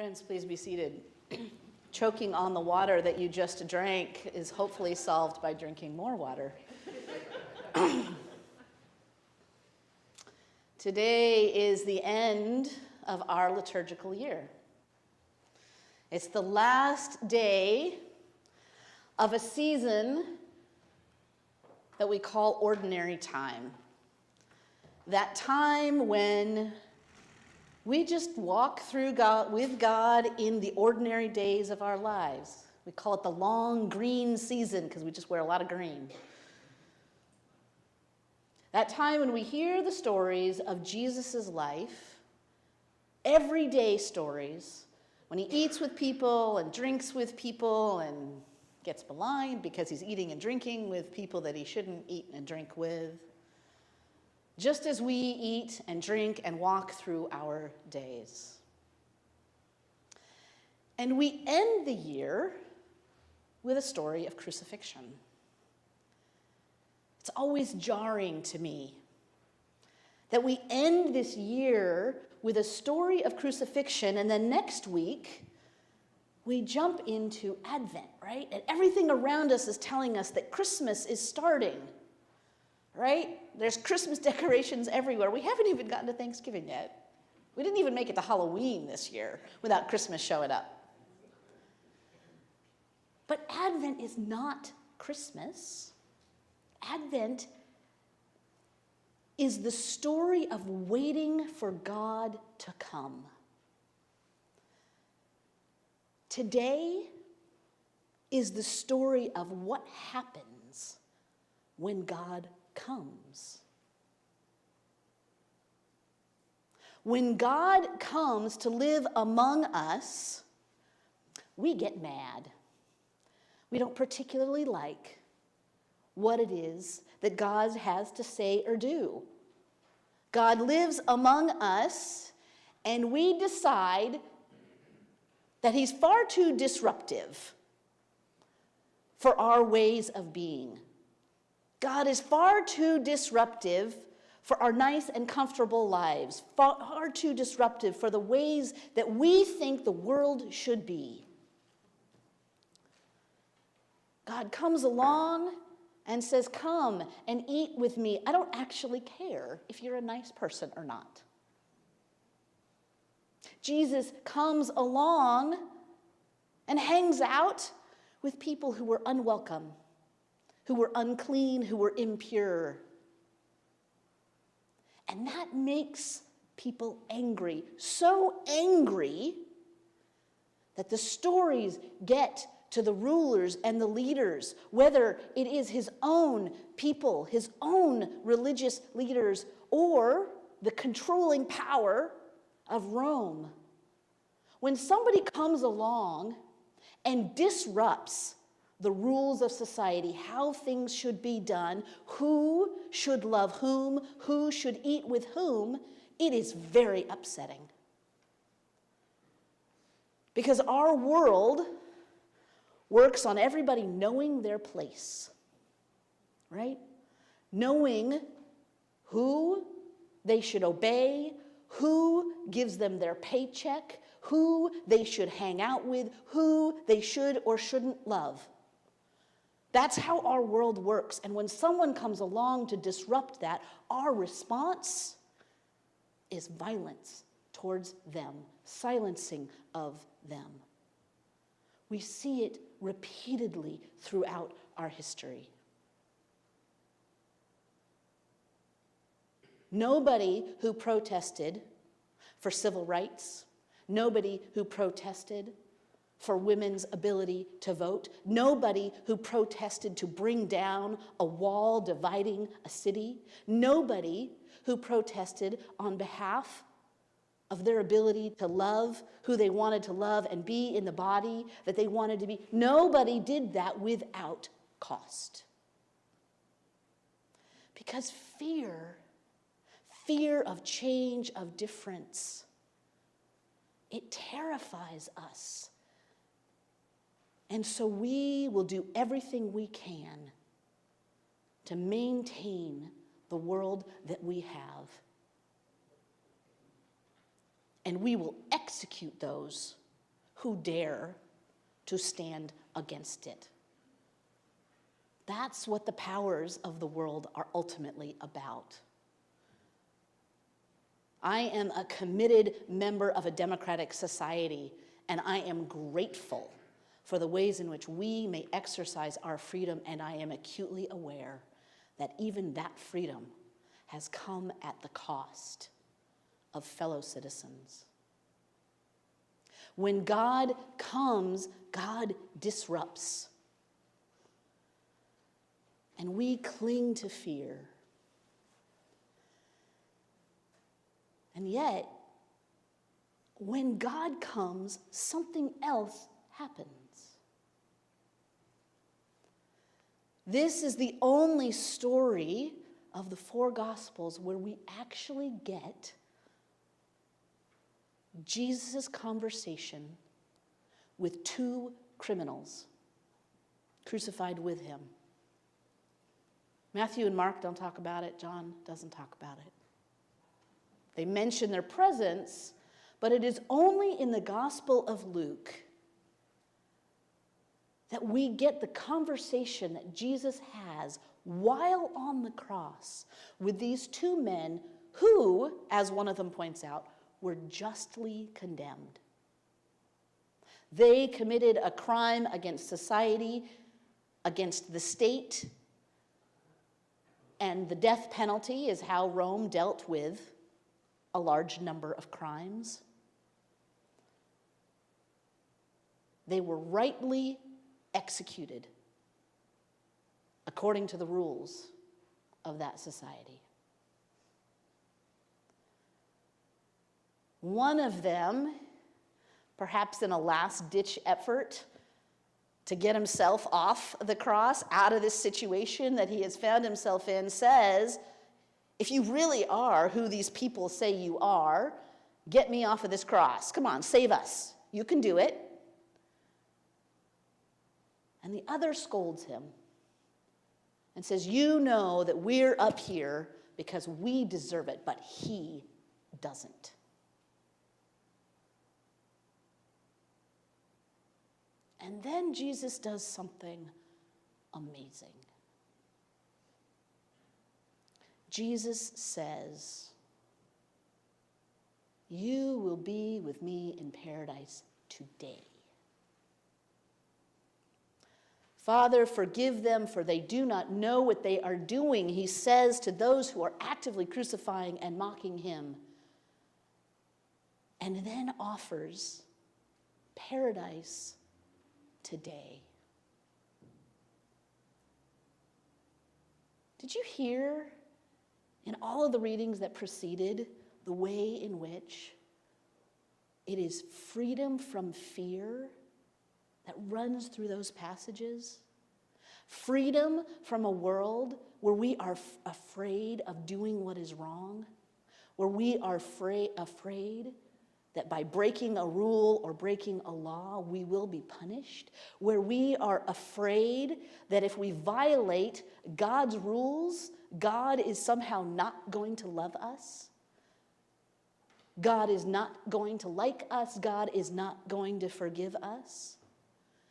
Friends, please be seated. Choking on the water that you just drank is hopefully solved by drinking more water. Today is the end of our liturgical year. It's the last day of a season that we call ordinary time. That time when we just walk through with God in the ordinary days of our lives. We call it the long green season because we just wear a lot of green. That time when we hear the stories of Jesus' life, everyday stories, when he eats with people and drinks with people and gets maligned because he's eating and drinking with people that he shouldn't eat and drink with. Just as we eat and drink and walk through our days. And we end the year with a story of crucifixion. It's always jarring to me that we end this year with a story of crucifixion, and then next week we jump into Advent, right? And everything around us is telling us that Christmas is starting. Right? There's Christmas decorations everywhere. We haven't even gotten to Thanksgiving yet. We didn't even make it to Halloween this year without Christmas showing up. But Advent is not Christmas. Advent is the story of waiting for God to come. Today is the story of what happens when God comes. When God comes to live among us, we get mad. We don't particularly like what it is that God has to say or do. God lives among us, and we decide that he's far too disruptive for our ways of being. God is far too disruptive for our nice and comfortable lives, far too disruptive for the ways that we think the world should be. God comes along and says, "Come and eat with me. I don't actually care if you're a nice person or not." Jesus comes along and hangs out with people who were unwelcome, who were unclean, who were impure. And that makes people angry, so angry that the stories get to the rulers and the leaders, whether it is his own people, his own religious leaders, or the controlling power of Rome. When somebody comes along and disrupts the rules of society, how things should be done, who should love whom, who should eat with whom, it is very upsetting. Because our world works on everybody knowing their place, right? Knowing who they should obey, who gives them their paycheck, who they should hang out with, who they should or shouldn't love. That's how our world works. And when someone comes along to disrupt that, our response is violence towards them, silencing of them. We see it repeatedly throughout our history. Nobody who protested for civil rights, nobody who protested for women's ability to vote, nobody who protested to bring down a wall dividing a city, nobody who protested on behalf of their ability to love who they wanted to love and be in the body that they wanted to be. Nobody did that without cost. Because fear of change, of difference, it terrifies us. And so we will do everything we can to maintain the world that we have. And we will execute those who dare to stand against it. That's what the powers of the world are ultimately about. I am a committed member of a democratic society, and I am grateful for the ways in which we may exercise our freedom, and I am acutely aware that even that freedom has come at the cost of fellow citizens. When God comes, God disrupts. And we cling to fear. And yet, when God comes, something else happens. This is the only story of the four Gospels where we actually get Jesus' conversation with two criminals crucified with him. Matthew and Mark don't talk about it. John doesn't talk about it. They mention their presence, but it is only in the Gospel of Luke that we get the conversation that Jesus has while on the cross with these two men who, as one of them points out, were justly condemned. They committed a crime against society, against the state, and the death penalty is how Rome dealt with a large number of crimes. They were rightly executed according to the rules of that society. One of them, perhaps in a last-ditch effort to get himself off the cross, out of this situation that he has found himself in, says, if you really are who these people say you are, get me off of this cross. Come on, save us. You can do it. And the other scolds him and says, you know that we're up here because we deserve it, but he doesn't. And then Jesus does something amazing. Jesus says, you will be with me in paradise today. Father, forgive them, for they do not know what they are doing, he says to those who are actively crucifying and mocking him. And then offers paradise today. Did you hear in all of the readings that preceded the way in which it is freedom from fear that runs through those passages? Freedom from a world where we are afraid of doing what is wrong, where we are afraid that by breaking a rule or breaking a law, we will be punished, where we are afraid that if we violate God's rules, God is somehow not going to love us. God is not going to like us. God is not going to forgive us.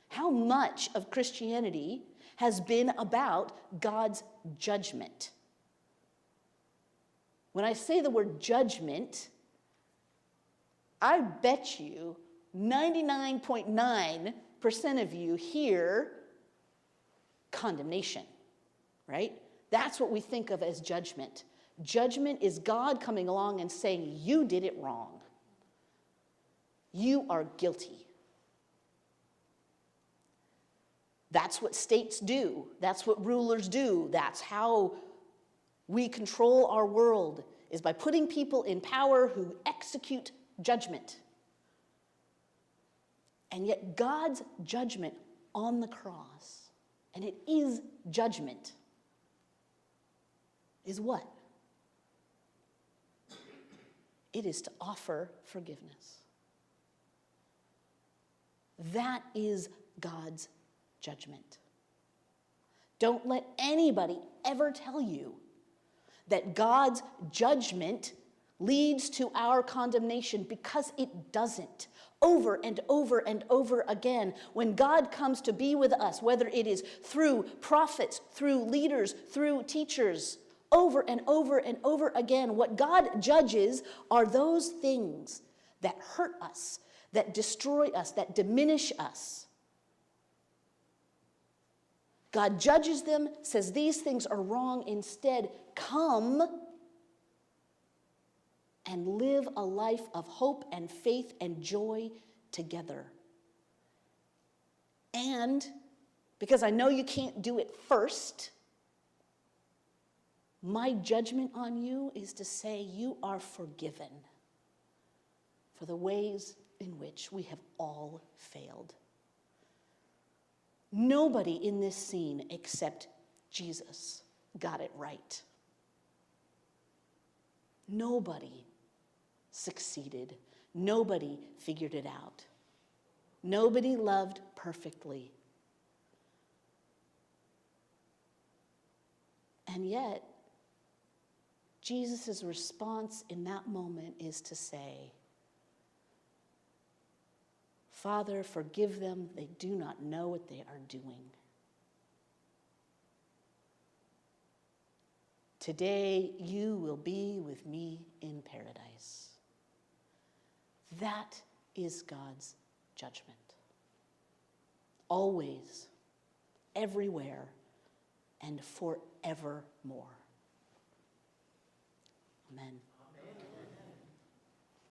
How much of Christianity has been about God's judgment? When I say the word judgment, I bet you 99.9% of you hear condemnation, right? That's what we think of as judgment. Judgment is God coming along and saying, you did it wrong. You are guilty. That's what states do. That's what rulers do. That's how we control our world, is by putting people in power who execute judgment. And yet God's judgment on the cross, and it is judgment, is what? It is to offer forgiveness. That is God's judgment. Don't let anybody ever tell you that God's judgment leads to our condemnation, because it doesn't. Over and over and over again, when God comes to be with us, whether it is through prophets, through leaders, through teachers, over and over and over again, what God judges are those things that hurt us, that destroy us, that diminish us. God judges them, says these things are wrong. Instead, come and live a life of hope and faith and joy together. And because I know you can't do it first, my judgment on you is to say you are forgiven for the ways in which we have all failed. Nobody in this scene except Jesus got it right. Nobody succeeded. Nobody figured it out. Nobody loved perfectly. And yet, Jesus' response in that moment is to say, Father, forgive them. They do not know what they are doing. Today, you will be with me in paradise. That is God's judgment. Always, everywhere, and forevermore. Amen.